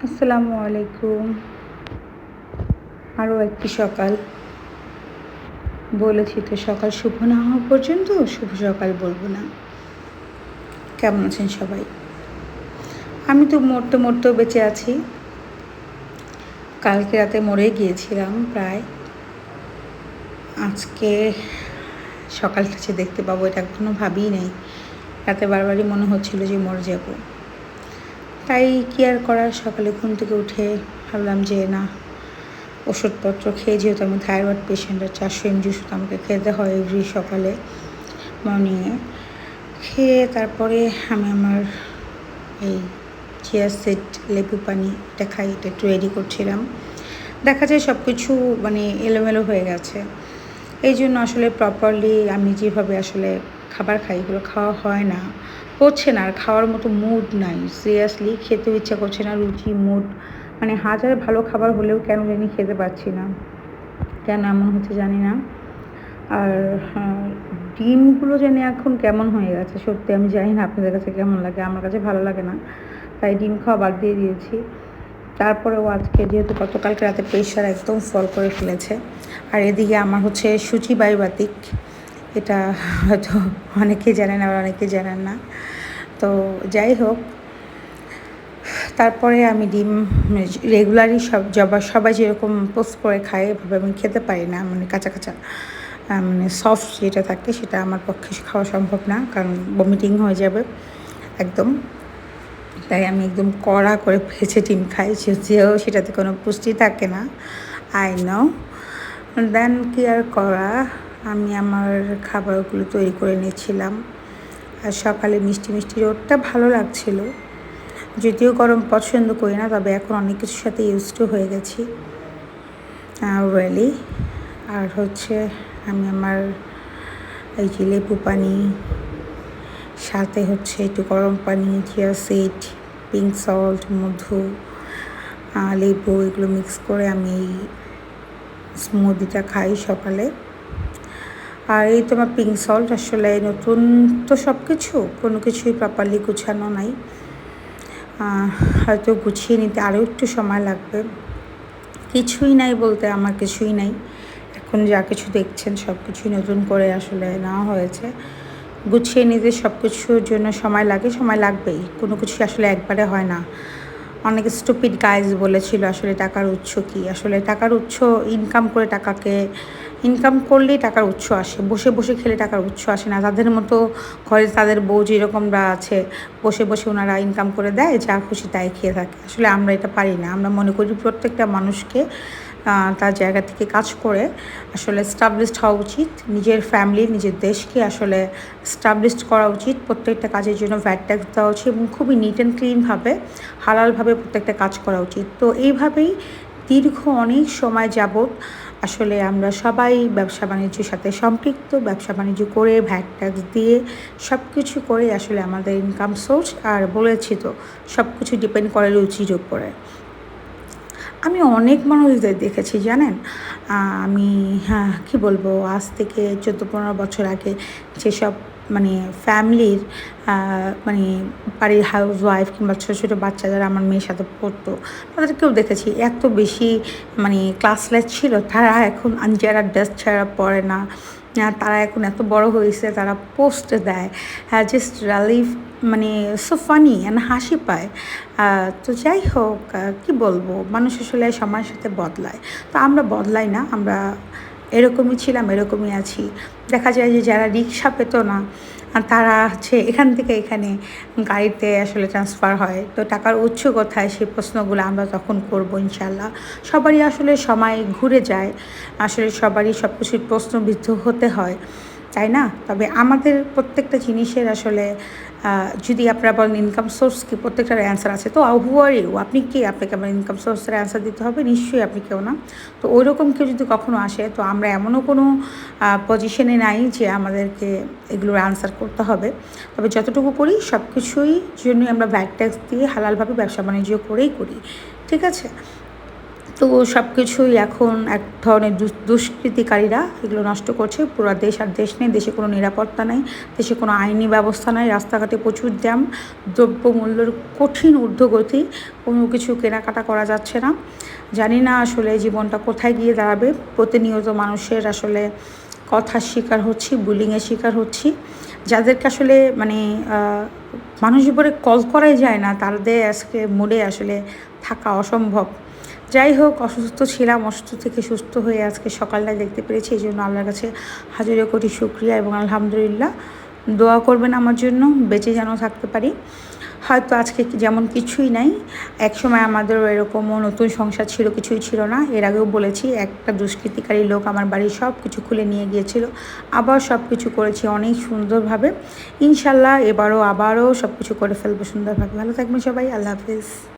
আসসালামু আলাইকুম। আরও একটি সকাল। বলেছি তো সকাল শুভ না হওয়া পর্যন্ত শুভ সকাল বলবো না। কেমন আছেন সবাই? আমি তো মরতেও বেঁচে আছি। কালকে রাতে মরে গিয়েছিলাম প্রায়। আজকে সকাল থেকে দেখতে পাবো এটা এখনও ভাবিই নাই। রাতে বারবারই মনে হচ্ছিল যে মরে যাব। তাই কি আর করার, সকালে ঘুম থেকে উঠে ভাবলাম যে না, ওষুধপত্র খেয়ে, যেহেতু আমি থাইরয়েড পেশেন্ট, 400 mg ওষুধ আমাকে খেতে হয় এভরি সকালে মর্নিংয়ে। খেয়ে তারপরে আমি আমার এই চিয়া সিড লেবু পানি এটা খাই, এটা একটু রেডি করছিলাম। দেখা যায় সব কিছু এলোমেলো হয়ে গেছে। এই জন্য আসলে প্রপারলি আমি যেভাবে আসলে খাবার খাই এগুলো খাওয়া হয় না, হচ্ছে না। আর খাওয়ার মতো মুড নাই, সিরিয়াসলি খেতেও ইচ্ছা করছে না। রুচি, মুড, হাজার ভালো খাবার হলেও কেন জানি খেতে পারছি না। কেন এমন হচ্ছে জানি না। আর ডিমগুলো জানি এখন কেমন হয়ে গেছে, সত্যি আমি জানি না আপনাদের কাছে কেমন লাগে, আমার কাছে ভালো লাগে না। তাই ডিম খাওয়া বাদ দিয়ে দিয়েছি। তারপরেও আজকে যেহেতু গতকালকে রাতে প্রেশার একদম ফল করে ফেলেছে, আর এদিকে আমার হচ্ছে সূচিবায়ুবাতিক। এটা হয়তো অনেকেই জানেন, আবার অনেকেই জানেন না। তো যাই হোক, তারপরে আমি ডিম রেগুলারই সবাই যেরকম পোস্ট করে খায় এভাবে আমি খেতে পারি না। কাঁচা কাঁচা সফট যেটা থাকে সেটা আমার পক্ষে খাওয়া সম্ভব না, কারণ বমিটিং হয়ে যাবে একদম। তাই আমি একদম কড়া করে ভেজে ডিম খাই, যদিও সেটাতে কোনো পুষ্টি থাকে না, আই নো। দেন কি আর করা, আমি আমার খাবারগুলো তৈরি করে নিয়েছিলাম। আর সকালে মিষ্টি মিষ্টি রোদটা ভালো লাগছিল, যদিও গরম পছন্দ করি না, তবে এখন অনেক কিছুর সাথে ইউজ টু হয়ে গেছি ওয়েলি। আর হচ্ছে আমি আমার এই যে লেবু পানি, সাথে হচ্ছে একটু গরম পানি, চিয়া সিড, পিঙ্ক সল্ট, মধু, লেবু, এগুলো মিক্স করে আমি এই স্মুদিটা খাই সকালে। আর এই তোমার পিঙ্ক সল্ট আসলে নতুন তো সব কিছু, কোনো কিছুই প্রপারলি গুছানো নাই। হয়তো গুছিয়ে নিতে আরও একটু সময় লাগবে। কিছুই নাই বলতে আমার কিছুই নাই, এখন যা কিছু দেখছেন সব কিছুই নতুন করে আসলে নেওয়া হয়েছে। গুছিয়ে নিতে সব কিছুর জন্য সময় লাগবেই। কোনো কিছু আসলে একবারে হয় না। অনেক স্টুপিড গাইজ বলেছিল আসলে টাকার উৎস কী। আসলে টাকার উৎস ইনকাম করলেই টাকার উৎস আসে, বসে বসে খেলে টাকার উৎস আসে না। তাদের মতো ঘরে তাদের বউ যেরকমরা আছে, বসে বসে ওনারা ইনকাম করে দেয়, যা খুশি তাই খেয়ে থাকে। আসলে আমরা এটা পারি না। আমরা মনে করি প্রত্যেকটা মানুষকে তার জায়গা থেকে কাজ করে আসলে স্টাবলিশড হওয়া উচিত। নিজের ফ্যামিলি, নিজের দেশকে আসলে স্টাবলিশড করা উচিত। প্রত্যেকটা কাজের জন্য ভ্যাট ট্যাক্স দেওয়া উচিত এবং খুবই নিট অ্যান্ড ক্লিনভাবে, হালালভাবে প্রত্যেকটা কাজ করা উচিত। তো এইভাবেই দীর্ঘ অনেক সময় যাবৎ আসলে আমরা সবাই ব্যবসা বাণিজ্যের সাথে সম্পৃক্ত। ব্যবসা বাণিজ্য করে, ভ্যাট ট্যাক্স দিয়ে, সব কিছু করে আসলে আমাদের ইনকাম সোর্স। আর বলেছি তো, সব কিছু ডিপেন্ড করে রুচির উপরে। আমি অনেক মানুষদের দেখেছি জানেন। আমি কী বলবো, আজ থেকে 14-15 বছর আগে যেসব ফ্যামিলির বাড়ির হাউস ওয়াইফ কিংবা ছোটো ছোটো বাচ্চা যারা আমার মেয়ের সাথে পড়তো, তাদেরকেও দেখেছি এত বেশি ক্লাসলেস ছিল। তারা এখন যারা ড্রেস ছাড়া পড়ে না, তারা এখন এত বড় হয়েছে, তারা পোস্ট দেয়, just relief, so funny and হাসি পায়। তো যাই হোক, কি বলবো, মানুষ আসলে সময়ের সাথে বদলায়। তো আমরা বদলাই না, আমরা এরকমই ছিলাম, এরকমই আছি। দেখা যায় যে যারা রিক্সা পেত না, তারা হচ্ছে এখান থেকে এখানে গাড়িতে আসলে ট্রান্সফার হয়। তো টাকার উৎস কোথায়, সেই প্রশ্নগুলো আমরা তখন করবো ইনশাল্লাহ। সবারই আসলে সময় ঘুরে যায়, আসলে সবারই সব কিছুর প্রশ্নবিদ্ধ হতে হয়, তাই না? তবে আমাদের প্রত্যেকটা জিনিসের আসলে যদি আপনারা বলেন ইনকাম সোর্স কি, প্রত্যেকটার অ্যান্সার আছে। তো হু আর ইউ, আপনি কি? আপনাকে আমার ইনকাম সোর্সের অ্যান্সার দিতে হবে? নিশ্চয়ই আপনি কেউ না। তো ওইরকম কেউ যদি কখনো আসে, তো আমরা এমনও কোনো পজিশনে নাই যে আমাদেরকে এগুলোর অ্যান্সার করতে হবে। তবে যতটুকু করি সব কিছুই জন্যই আমরা ভ্যাট ট্যাক্স দিয়ে হালালভাবে ব্যবসা বাণিজ্য করেই করি, ঠিক আছে? তো সব কিছুই এখন এক ধরনের দুষ্কৃতিকারীরা এগুলো নষ্ট করছে। পুরো দেশ আর দেশ নেই, দেশে কোনো নিরাপত্তা নেই, দেশে কোনো আইনি ব্যবস্থা নাই, রাস্তাঘাটে প্রচুর জ্যাম, দ্রব্যমূল্যের কঠিন ঊর্ধ্বগতি, কোনো কিছু কেনাকাটা করা যাচ্ছে না। জানি না আসলে জীবনটা কোথায় গিয়ে দাঁড়াবে। প্রতিনিয়ত মানুষের আসলে কথার শিকার হচ্ছি, বুলিংয়ের শিকার হচ্ছি। যাদেরকে আসলে মানে মানুষ উপরে কল করাই যায় না, তাদের আজকে মুডে আসলে থাকা অসম্ভব। যাই হোক, অসুস্থ ছিলাম, অসুস্থ থেকে সুস্থ হয়ে আজকে সকালটায় দেখতে পেরেছি, এই জন্য আল্লাহর কাছে হাজারে কোটি শুকরিয়া এবং আলহামদুলিল্লাহ। দোয়া করবেন আমার জন্য, বেঁচে যেন থাকতে পারি। হয়তো আজকে যেমন কিছুই নাই, একসময় আমাদেরও এরকমও নতুন সংসার ছিল, কিছুই ছিল না। এর আগেও বলেছি, একটা দুষ্কৃতিকারী লোক আমার বাড়ির সব কিছু খুলে নিয়ে গিয়েছিল, আবার সব কিছু করেছি অনেক সুন্দরভাবে। ইনশাল্লাহ আবারও সব কিছু করে ফেলবো সুন্দরভাবে। ভালো থাকবেন সবাই, আল্লাহ হাফিজ।